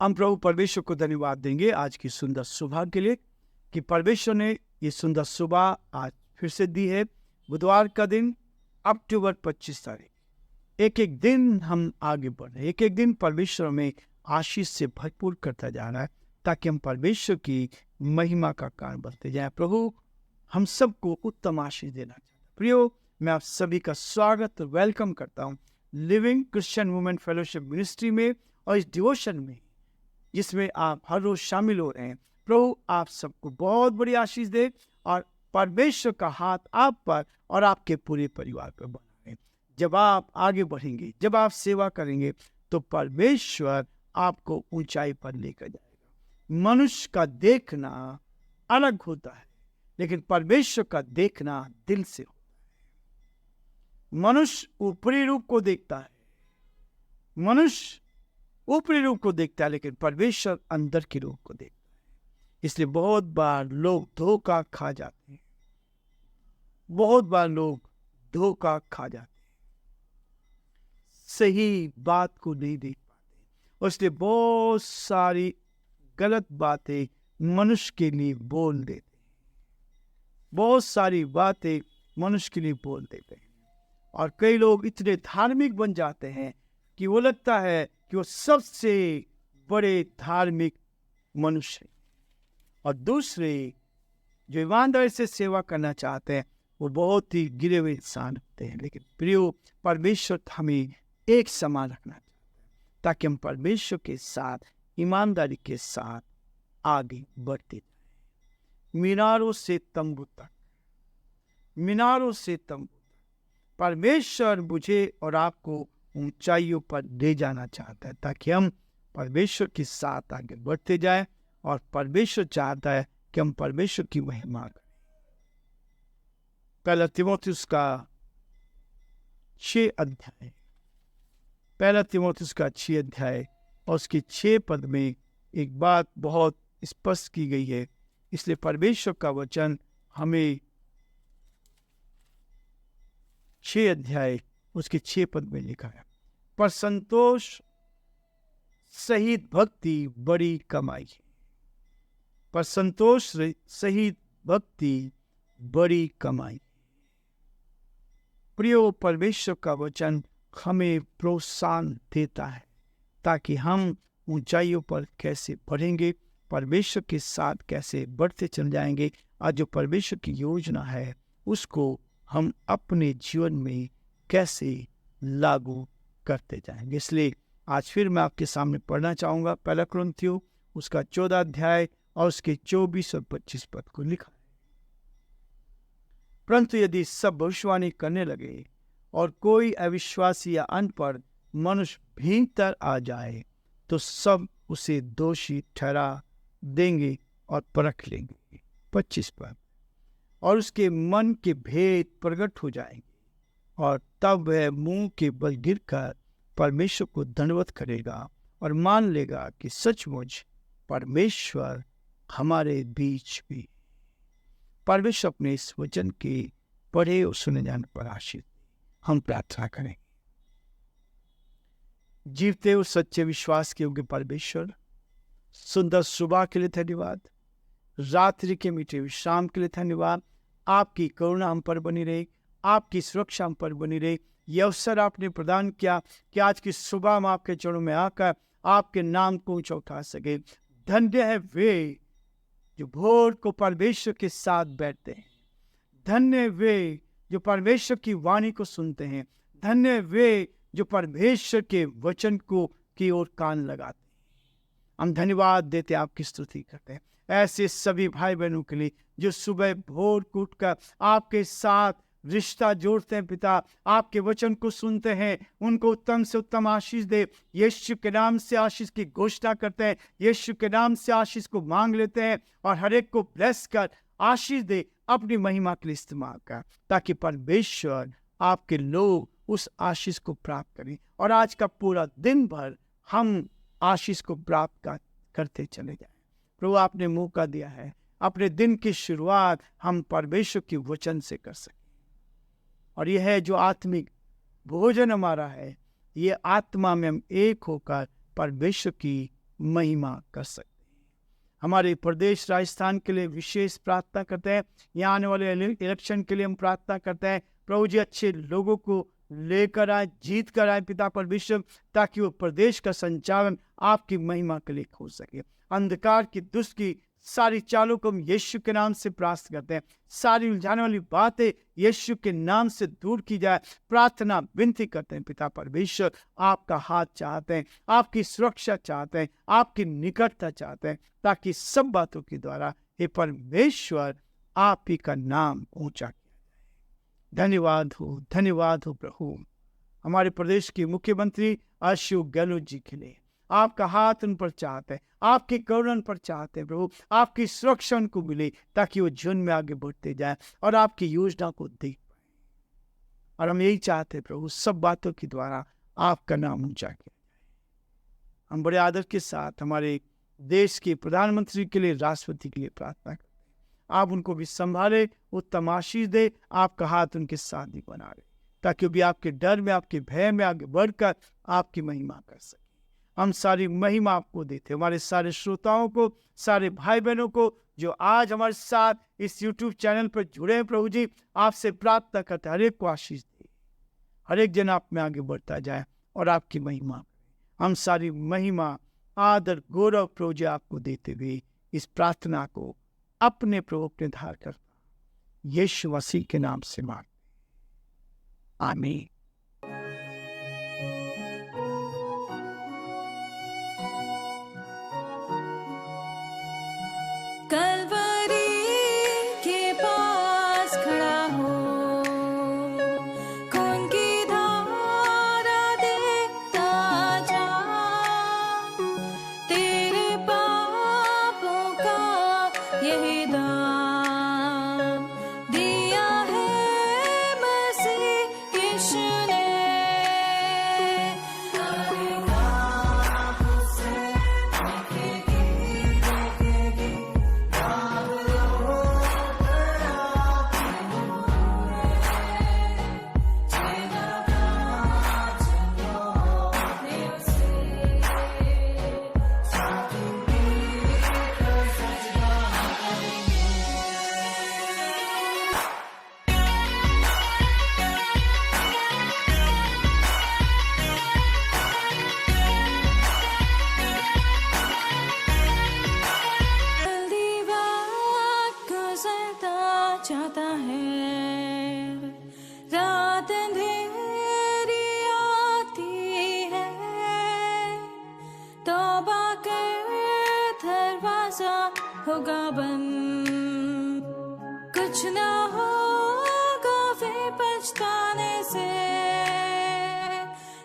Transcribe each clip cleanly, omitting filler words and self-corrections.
हम प्रभु परमेश्वर को धन्यवाद देंगे आज की सुंदर सुबह के लिए कि परमेश्वर ने ये सुंदर सुबह आज फिर से दी है। बुधवार का दिन, अक्टूबर 25 तारीख। एक एक दिन हम आगे बढ़ रहे हैं, एक एक दिन परमेश्वर में आशीष से भरपूर करता जा रहा है ताकि हम परमेश्वर की महिमा का कारण बनते जाएं। प्रभु हम सबको उत्तम आशीष देना चाहता है। प्रियो, मैं आप सभी का स्वागत और वेलकम करता हूं living Christian women fellowship ministry में और इस डिवोशन में जिसमें आप हर रोज शामिल हो रहे हैं। प्रभु आप सबको बहुत बड़ी आशीष दे और परमेश्वर का हाथ आप पर और आपके पूरे परिवार पर बना रहे। जब आप आगे बढ़ेंगे, जब आप सेवा करेंगे, तो परमेश्वर आपको ऊंचाई पर लेकर जाएगा। मनुष्य का देखना अलग होता है, लेकिन परमेश्वर का देखना दिल से होता है। मनुष्य ऊपरी रूप को देखता है, मनुष्य ऊपरी रूप को देखता है, लेकिन परमेश्वर अंदर के रूप को देखता है। इसलिए बहुत बार लोग धोखा खा जाते हैं, बहुत बार लोग धोखा खा जाते हैं, सही बात को नहीं देख पाते और इसलिए बहुत सारी गलत बातें मनुष्य के लिए बोल देते हैं, बहुत सारी बातें मनुष्य के लिए बोल देते हैं। और कई लोग इतने धार्मिक बन जाते हैं कि वो लगता है कि वो सबसे बड़े धार्मिक मनुष्य हैं, और दूसरे जो ईमानदारी से सेवा करना चाहते हैं वो बहुत ही गिरे हुए इंसान होते हैं। लेकिन प्रियो, परमेश्वर हमें एक समान रखना चाहता है ताकि हम परमेश्वर के साथ ईमानदारी के साथ आगे बढ़ते जाएं। मीनारों से तंबू तक, मीनारों से तंबू तक परमेश्वर मुझे और आपको ऊंचाइयों पर ले जाना चाहता है ताकि हम परमेश्वर के साथ आगे बढ़ते जाएं। और परमेश्वर चाहता है कि हम परमेश्वर की महिमा करें। पहला तीमुथियुस का 6 अध्याय, पहला तीमुथियुस का 6 अध्याय और उसके 6 पद में एक बात बहुत स्पष्ट की गई है। इसलिए परमेश्वर का वचन हमें 6 अध्याय उसके 6 पद में लिखा है, पर संतोष सहित भक्ति बड़ी कमाई है। पर संतोष सहित भक्ति बड़ी कमाई। प्रियो, परमेश्वर का वचन हमें प्रोत्साहन देता है ताकि हम ऊंचाइयों पर कैसे बढ़ेंगे, परमेश्वर के साथ कैसे बढ़ते चल जाएंगे, और जो परमेश्वर की योजना है उसको हम अपने जीवन में कैसे लागू करते जाएंगे। इसलिए आज फिर मैं आपके सामने पढ़ना चाहूंगा पहला कुरिन्थियों उसका 14 अध्याय और उसके 24 और 25 पद को लिखा है। परंतु यदि सब भविष्यवाणी करने लगे और कोई अविश्वासी या अनपढ़ मनुष्य भीतर आ जाए, तो सब उसे दोषी ठहरा देंगे और परख लेंगे। 25 पद, और उसके मन के भेद प्रकट हो जाएंगे, और तब वह मुंह के बल गिरकर परमेश्वर को दंडवत करेगा और मान लेगा कि सचमुच परमेश्वर हमारे बीच भी। परमेश्वर अपने इस वचन के पढ़े और सुने जाने पर आशीष हम प्रार्थना करें। जीवते और सच्चे विश्वास के योग्य परमेश्वर, सुंदर सुबह के लिए धन्यवाद, रात्रि के मीठे विश्राम के लिए धन्यवाद। आपकी करुणा हम पर बनी रहे, आपकी सुरक्षा हम पर बनी रहे। यह अवसर आपने प्रदान किया कि आज की सुबह हम आपके चरणों में आकर आपके नाम को ऊंचा उठा सके। धन्य है वे जो भोर को परमेश्वर के साथ बैठते हैं, धन्य वे जो परमेश्वर की वाणी को सुनते हैं, धन्य वे जो परमेश्वर के वचन को की ओर कान लगाते हैं। हम धन्यवाद देते, आपकी स्तुति करते हैं ऐसे सभी भाई बहनों के लिए जो सुबह भोर को उठकर आपके साथ रिश्ता जोड़ते हैं। पिता, आपके वचन को सुनते हैं, उनको उत्तम से उत्तम आशीष दे। यीशु के नाम से आशीष की घोषणा करते हैं, यीशु के नाम से आशीष को मांग लेते हैं और हर एक को ब्लेस कर आशीष दे, अपनी महिमा के लिए इस्तेमाल कर, ताकि परमेश्वर आपके लोग उस आशीष को प्राप्त करें और आज का पूरा दिन भर हम आशीष को प्राप्त करते चले जाएं। प्रभु, आपने मौका दिया है अपने दिन की शुरुआत हम परमेश्वर के वचन से कर सकें, और यह है जो आत्मिक भोजन हमारा है। ये आत्मा में हम एक होकर परमेश्वर की महिमा कर सकते हैं। हमारे प्रदेश राजस्थान के लिए विशेष प्रार्थना करते हैं। यहाँ आने वाले इलेक्शन के लिए हम प्रार्थना करते हैं, प्रभु जी अच्छे लोगों को लेकर आए, जीत कर आए पिता परमेश्वर, ताकि वो प्रदेश का संचालन आपकी महिमा के लिए हो सके। अंधकार की दुष्ट की सारी चालों को हम यीशु के नाम से प्रार्थना करते हैं। सारी उलझाने वाली बातें यीशु के नाम से दूर की जाए। प्रार्थना विनती करते हैं पिता परमेश्वर, आपका हाथ चाहते हैं, आपकी सुरक्षा चाहते हैं, आपकी निकटता चाहते हैं, ताकि सब बातों के द्वारा हे परमेश्वर आप ही का नाम ऊंचा किया जाए। धन्यवाद हो प्रभु हमारे प्रदेश के मुख्यमंत्री अशोक गहलोत जी के लिए। आपका हाथ उन पर चाहते हैं, आपकी करुणा उन पर चाहते हैं प्रभु, आपकी सुरक्षा उनको मिले, ताकि वो जीवन में आगे बढ़ते जाए और आपकी योजना को देख पाए। और हम यही चाहते हैं प्रभु, सब बातों के द्वारा आपका नाम ऊंचा किया जाए। हम बड़े आदर के साथ हमारे देश के प्रधानमंत्री के लिए, राष्ट्रपति के लिए प्रार्थना करते हैं। आप उनको भी संभाले, उत्तम आशीष दे, आपका हाथ उनके साथ भी बना रहे, ताकि वो भी आपके डर में, आपके भय में आगे बढ़कर आपकी महिमा कर सके। हम सारी महिमा आपको देते, हमारे सारे श्रोताओं को, सारे भाई बहनों को जो आज हमारे साथ इस YouTube चैनल पर जुड़े हैं, प्रभु जी आपसे प्रार्थना करते हैं, हर एक को आशीष दे, हर एक जन आप में आगे बढ़ता जाए और आपकी महिमा। हम सारी महिमा, आदर, गौरव प्रभु जी आपको देते हुए इस प्रार्थना को अपने प्रभु अपने धार करता यीशु मसीह के नाम से मांगते, आमीन। होगा बंद, कुछ ना होगा फिर पछताने से,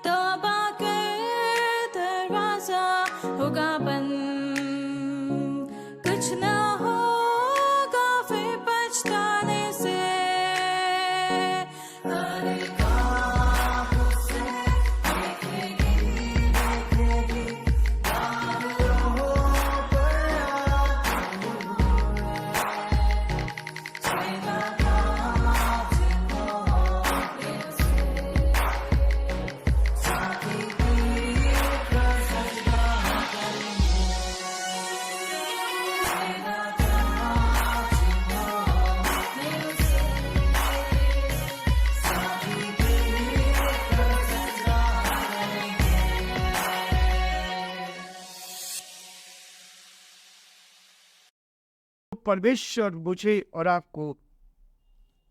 तौबा कर दरवाजा होगा बंद, कुछ ना होगा फिर पछताने से। परमेश्वर मुझे और आपको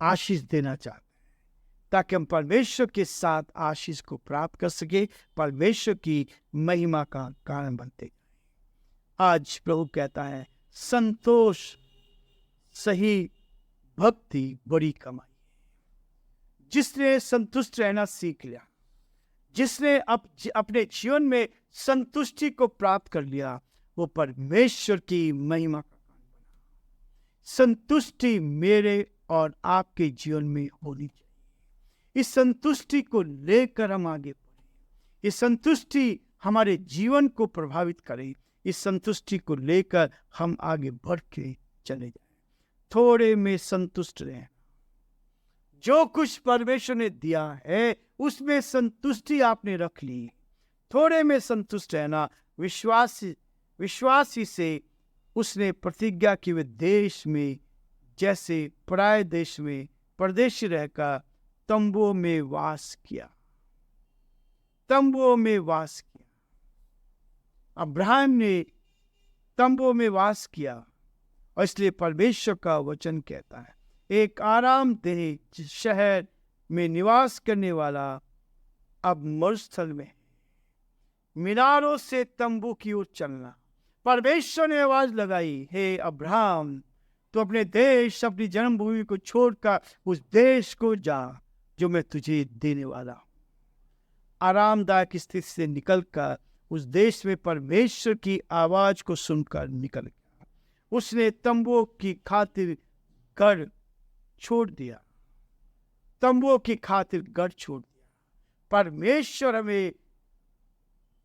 आशीष देना चाहते हैं, ताकि हम परमेश्वर के साथ आशीष को प्राप्त कर सके, परमेश्वर की महिमा का कारण बनते जाएं। आज प्रभु कहता है, संतोष सही भक्ति बड़ी कमाई है। जिसने संतुष्ट रहना सीख लिया, जिसने अपने जीवन में संतुष्टि को प्राप्त कर लिया, वो परमेश्वर की महिमा संतुष्टि मेरे और आपके जीवन में होनी चाहिए। इस संतुष्टि को लेकर हम आगे बढ़े, इस संतुष्टि हमारे जीवन को प्रभावित करे, इस संतुष्टि को लेकर हम आगे बढ़ के चले जाएं। थोड़े में संतुष्ट रहें, जो कुछ परमेश्वर ने दिया है उसमें संतुष्टि आपने रख ली। थोड़े में संतुष्ट रहना, विश्वास विश्वासी से उसने प्रतिज्ञा की वे देश में जैसे पराये देश में परदेशी रहकर तंबुओं में वास किया। तंबुओं में वास किया। अब्राहम ने तंबुओं में वास किया और इसलिए परमेश्वर का वचन कहता है एक आरामदेह शहर में निवास करने वाला अब मरुस्थल में है। मीनारों से तंबू की ओर चलना। परमेश्वर ने आवाज लगाई, हे अब्राहम, तो अपने देश अपनी जन्मभूमि को छोड़कर उस देश को जा जो मैं तुझे देने वाला हूं। आरामदायक स्थिति से निकलकर उस देश में परमेश्वर की आवाज को सुनकर निकल गया। उसने तंबुओं की खातिर घर छोड़ दिया। तंबुओं की खातिर घर छोड़ दिया। परमेश्वर हमें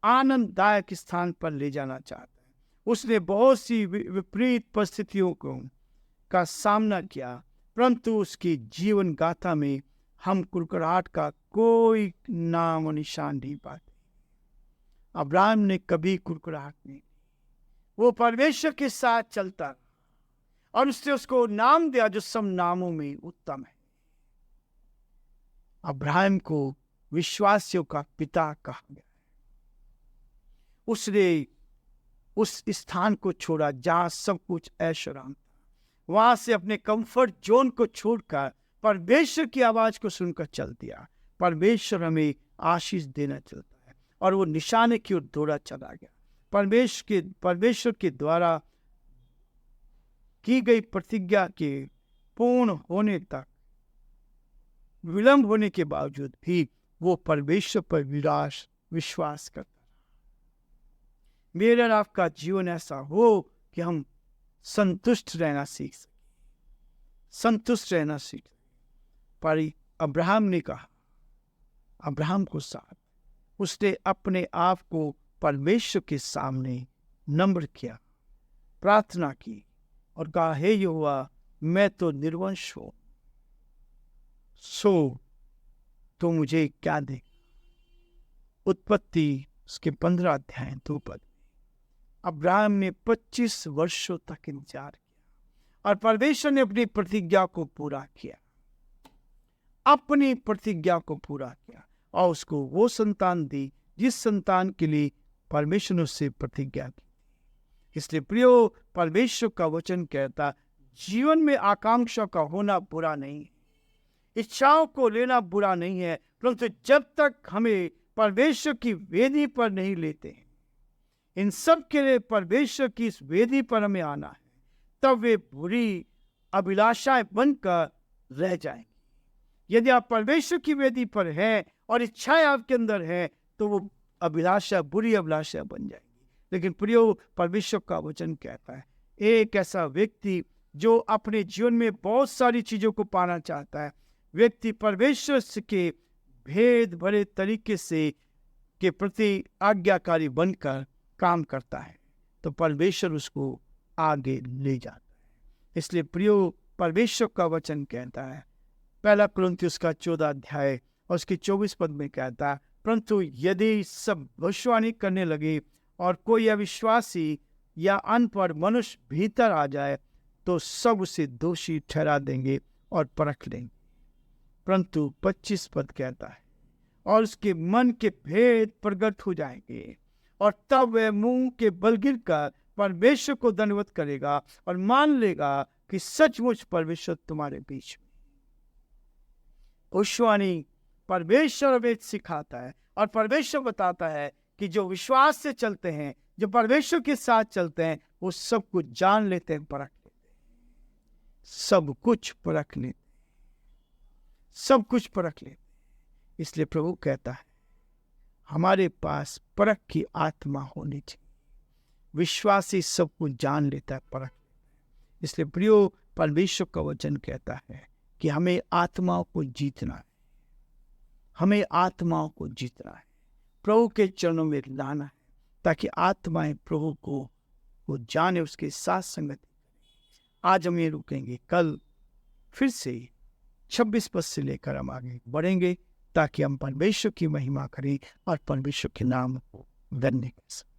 आनंददायक स्थान पर ले जाना चाहता है। उसने बहुत सी विपरीत परिस्थितियों का सामना किया, परंतु उसकी जीवन गाथा में हम कुरकुराहट का कोई नाम और निशान नहीं पाते। अब्राहम ने कभी कुरकुराहट नहीं, वो परमेश्वर के साथ चलता और उसने उसको नाम दिया जो सब नामों में उत्तम है। अब्राहम को विश्वासियों का पिता कहा गया। उसने उस स्थान को छोड़ा जहां सब कुछ ऐशोराम था। वहां से अपने कंफर्ट जोन को छोड़कर परमेश्वर की आवाज को सुनकर चल दिया। परमेश्वर हमें आशीष देना चाहता है और वो निशाने की ओर दौड़ा चला गया। परमेश्वर के द्वारा की गई प्रतिज्ञा के पूर्ण होने तक विलंब होने के बावजूद भी वो परमेश्वर पर विश्वास करता। मेरा और आपका जीवन ऐसा हो कि हम संतुष्ट रहना सीख सकें, संतुष्ट रहना सीख सकें। पर अब्राहम ने कहा, अब्राहम को साथ उसने अपने आप को परमेश्वर के सामने नम्र किया, प्रार्थना की और कहा, हे यहोवा, मैं तो निर्वंश हूं, सो तो मुझे क्या दे। उत्पत्ति उसके 15 अध्याय 2 पद। अब्राहम ने 25 वर्षों तक इंतजार किया और परमेश्वर ने अपनी प्रतिज्ञा को पूरा किया, अपनी प्रतिज्ञा को पूरा किया और उसको वो संतान दी जिस संतान के लिए परमेश्वर ने उससे प्रतिज्ञा की। इसलिए प्रियो, परमेश्वर का वचन कहता, जीवन में आकांक्षा का होना बुरा नहीं है, इच्छाओं को लेना बुरा नहीं है, परंतु जब तक हमें परमेश्वर की वेदी पर नहीं लेते हैं, इन सब के लिए परमेश्वर की इस वेदी पर हमें आना है, तब वे बुरी अभिलाषाएं बनकर रह जाएंगी। यदि आप परमेश्वर की वेदी पर हैं और इच्छाएं आपके अंदर हैं, तो वो अभिलाषा बुरी अभिलाषा बन जाएगी। लेकिन प्रियो, परमेश्वर का वचन कहता है, एक ऐसा व्यक्ति जो अपने जीवन में बहुत सारी चीजों को पाना चाहता है, व्यक्ति परमेश्वर के भेद भरे तरीके से के प्रति आज्ञाकारी बनकर काम करता है, तो परमेश्वर उसको आगे ले जाता है। इसलिए प्रियो, परमेश्वर का वचन कहता है, 1 कुरिन्थियों का 14 अध्याय और उसके 24 पद में कहता है, परंतु यदि सब भविष्यवाणी करने लगे और कोई अविश्वासी या अनपढ़ मनुष्य भीतर आ जाए, तो सब उसे दोषी ठहरा देंगे और परख लेंगे। परंतु 25 पद कहता है, और उसके मन के भेद प्रकट हो जाएंगे और तब वह मुंह के बल गिरकर परमेश्वर को दंडवत करेगा और मान लेगा कि सचमुच परमेश्वर तुम्हारे बीच में। भविष्यवाणी परमेश्वर हमें सिखाता है और परमेश्वर बताता है कि जो विश्वास से चलते हैं, जो परमेश्वर के साथ चलते हैं, वो सब कुछ जान लेते हैं, परख लेते हैं, सब कुछ परख लेते हैं, सब कुछ परख लेते हैं। इसलिए प्रभु कहता है, हमारे पास परख की आत्मा होनी चाहिए। विश्वासी सब कुछ जान लेता है, परख लेता है। इसलिए प्रियो, परमेश्वर का वचन कहता है कि हमें आत्माओं को जीतना है, हमें आत्माओं को जीतना है, प्रभु के चरणों में लाना है, ताकि आत्माएं प्रभु को जाने, उसके साथ संगति करें। आज हम ये रुकेंगे, कल फिर से 26 पद से लेकर हम आगे बढ़ेंगे, ताकि हम परमेश्वर की महिमा करें और परमेश्वर के नाम को धन्य कर सकें।